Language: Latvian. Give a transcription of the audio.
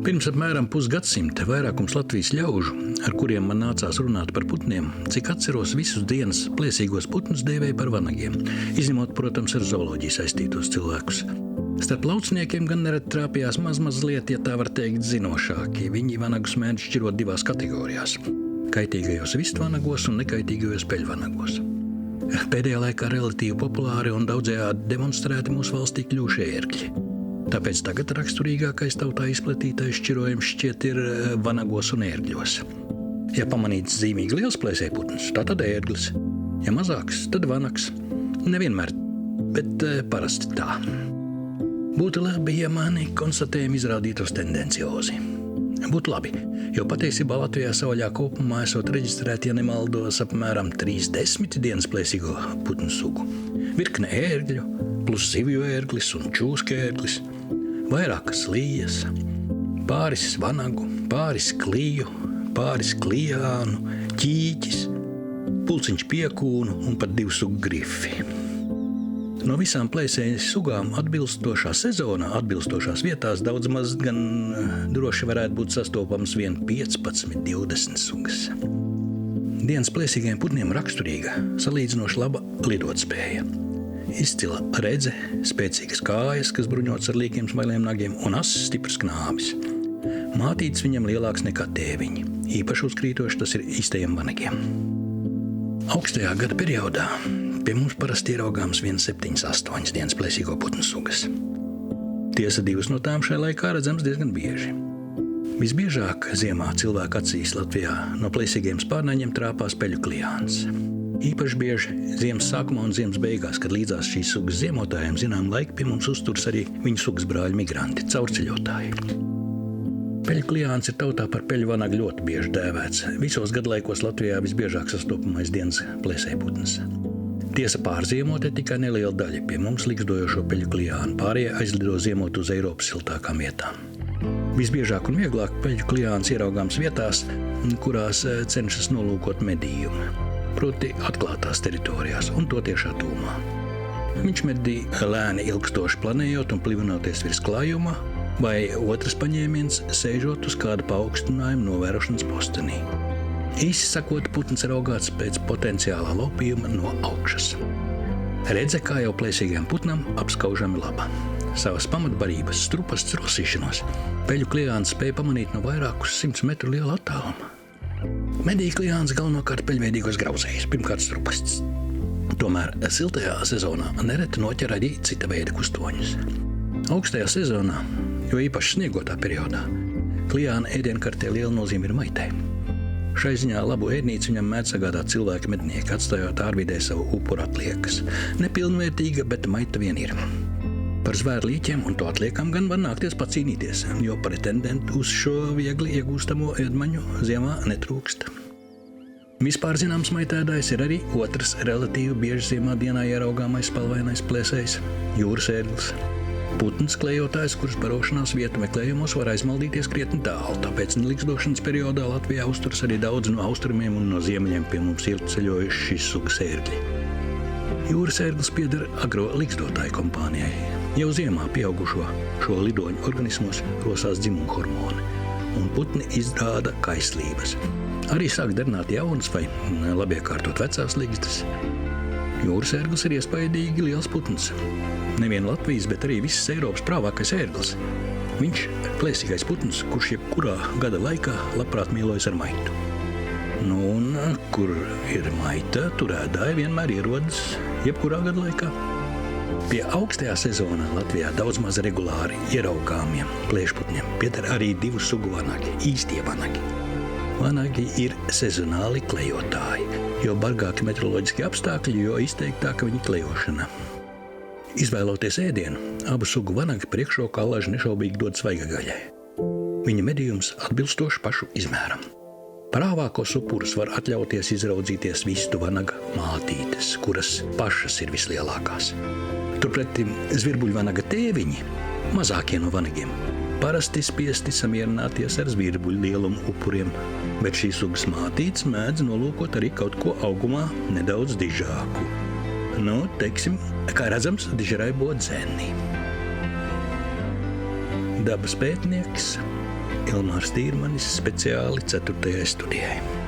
Pirms apmēram pusgadsimta vairākums Latvijas ļaužu, ar kuriem man nācās runāt par putniem, cik atceros visus dienas plēsīgos putnus dēvēja par vanagiem, izņemot, protams, ar zooloģiju saistītos cilvēkus. Starp lauciniekiem gan nerad trāpījās mazliet, ja tā var teikt, zinošāki. Viņi vanagus mēdz šķirot divās kategorijās – kaitīgajos vistvanagos un nekaitīgajos peļvanagos. Pēdējā laikā relatīvi populāri un daudzējādi demonstrēti mūsu valstī kļuvuši ērgļi. Tāpēc tagad raksturīgākais tautā izplatītais šķirojums šķiet ir vanagos un ērgļos. Ja pamanīts zīmīgi liels plēsējputns, tā tad ērglis. Ja mazāks, tad vanags. Nevienmēr, bet parasti tā. Būtu labi, ja mani konstatējumi izrādītos tendenciozi. Būtu labi, jo patiesībā Latvijā savvaļā kopumā esot reģistrēti, ja nemaldos, apmēram 30 dienas plēsīgo putnu sugu. Virkne ērgļu, plus zivju ērglis un čūska ērglis, vairākas lījas, pāris vanagu, pāris kliju, pāris klijānu, ķīķis, pulciņš piekūnu un pat 2 sugu grifi. No visām plēsējas sugām atbilstošā sezonā, atbilstošās vietās daudz maz gan droši varētu būt sastopams vien 15-20 sugas. Dienas plēsīgajiem putniem raksturīga, salīdzinoši laba lidotspēja. Izcila redze, spēcīgas kājas, kas bruņots ar līkiem smailiem nagiem un asas stiprs knābis. Mātītes viņam lielāks nekā tēviņi, īpaši uzkrītoši tas ir īstajiem vanagiem. Augstajā gada periodā pie mums parasti ieraugāms 7-8 dienas plēsīgo putnu sugas. Tiesa 2 no tām šai laikā redzams diezgan bieži. Visbiežāk ziemā cilvēku acīs Latvijā no plēsīgiem spārnaņiem trāpās peļu klijāns. Īpaši bieži ziemas sākumā un ziemas beigās, kad līdzās šīs sugas ziemotājiem zinām laiku pie mums uzturas arī viņu sugas brāļi migranti, caurceļotāji. Peļu klijāns ir tautā par peļu vanagu ļoti bieži dēvēts. Visos gadlaikos Latvijā visbiežāk sastopamais dienas plēsējputns. Tiesa pārziemot ir tikai neliela daļa pie mums likstojošo peļu klijānu, pārējie aizlido ziemot uz Eiropas siltākām vietām. Visbiežāk un vieglāk peļu klijāns ieraugāms vietās, kurās cenšas nolūkot medījumu, proti atklātās teritorijās un to tiešā tūmā. Viņš medī lēni ilgstoši planējot un plivinoties virs klājuma, vai otrs paņēmiens sēžot uz kāda paaugstinājuma novērošanas postenī. Īsi sakot, putns raugāts pēc potenciālā lopījuma no augšas. Redze, kā jau plēsīgajam putnam, apskaužami laba. Savas pamatbarības, strupas rosīšanos peļu klijāns spēja pamanīt no vairākus 100 metru liela attāluma. Medī klijāns galvenokārt peļveidīgos grauzējus, pirmkārt strupasts. Tomēr siltajā sezonā nereti noķer arī cita veida kustoņus. Augstajā sezonā, jo īpaši sniegotā periodā, klijāna ēdienkartē liela nozīme ir maitai. Šai ziņā labu ēdnīcu viņam mēdz sagādāt cilvēki mednieki, atstājot ārvidē savu upuru atliekas. Nepilnvērtīga, bet maita vien ir. Par zvērlīķiem un to atliekām gan var nākties pacīnīties, jo pretendentu uz šo viegli iegūstamo ēdmaņu ziemā netrūkst. Vispār zināms maitēdājs ir arī otrs relatīvi bieži ziemā dienā ieraugāmais spalvainais plēsējs – jūras ērglis. Putns klejotājs, kuras barošanās vietu meklējumos var aizmaldīties krietni tālu, tāpēc nelikstošanas periodā Latvijā uzturas arī daudz no austrumiem un no ziemeļiem pie mums ir ceļojuši šīs sugas ērgļi. Jūras ērglis pieder agro likstotāju kompānijai. Jau ziemā pieaugušo šo lidoņu organismos rosās dzimumu hormoni, un putni izrāda kaislības. Arī sāk dernāt jaunas vai labiekārtot vecās ligzdas. Jūras ērglis ir iespaidīgi liels putns. Nevien Latvijas, bet arī visas Eiropas prāvākais ērglis. Viņš ir plēsīgais putns, kurš jebkurā gada laikā labprāt mīlojas ar maitu. Un kur ir maita, tur ēdāji vienmēr ierodas jebkurā gada laikā. Pie augstajā sezonā Latvijā daudz maz regulāri ieraugāmiem plēšputņiem pieder arī 2 sugu vanagi, īstie vanagi. Vanagi ir sezonāli klejotāji, jo bargāki meteoroloģiski apstākļi, jo izteiktāka viņa klejošana. Izvēloties ēdienu, abu sugu vanagi priekšrokā allaži nešaubīgi dod svaigagaļai. Viņa medījums atbilstoši pašu izmēram. Prāvākos upurus var atļauties izraudzīties vistu vanaga mātītes, kuras pašas ir vislielākās. Turpretim zvirbuļvanaga tēviņi, mazākie no vanagiem, parasti spiesti samierināties ar zvirbuļu lielumu upuriem, bet šīs sugas mātītes mēdz nolūkot arī kaut ko augumā nedaudz dižāku. Teiksim, kā redzams, dižerai bodzēnī. Dabas pētnieks Ilmārs Tīrmanis speciāli 4. studijai.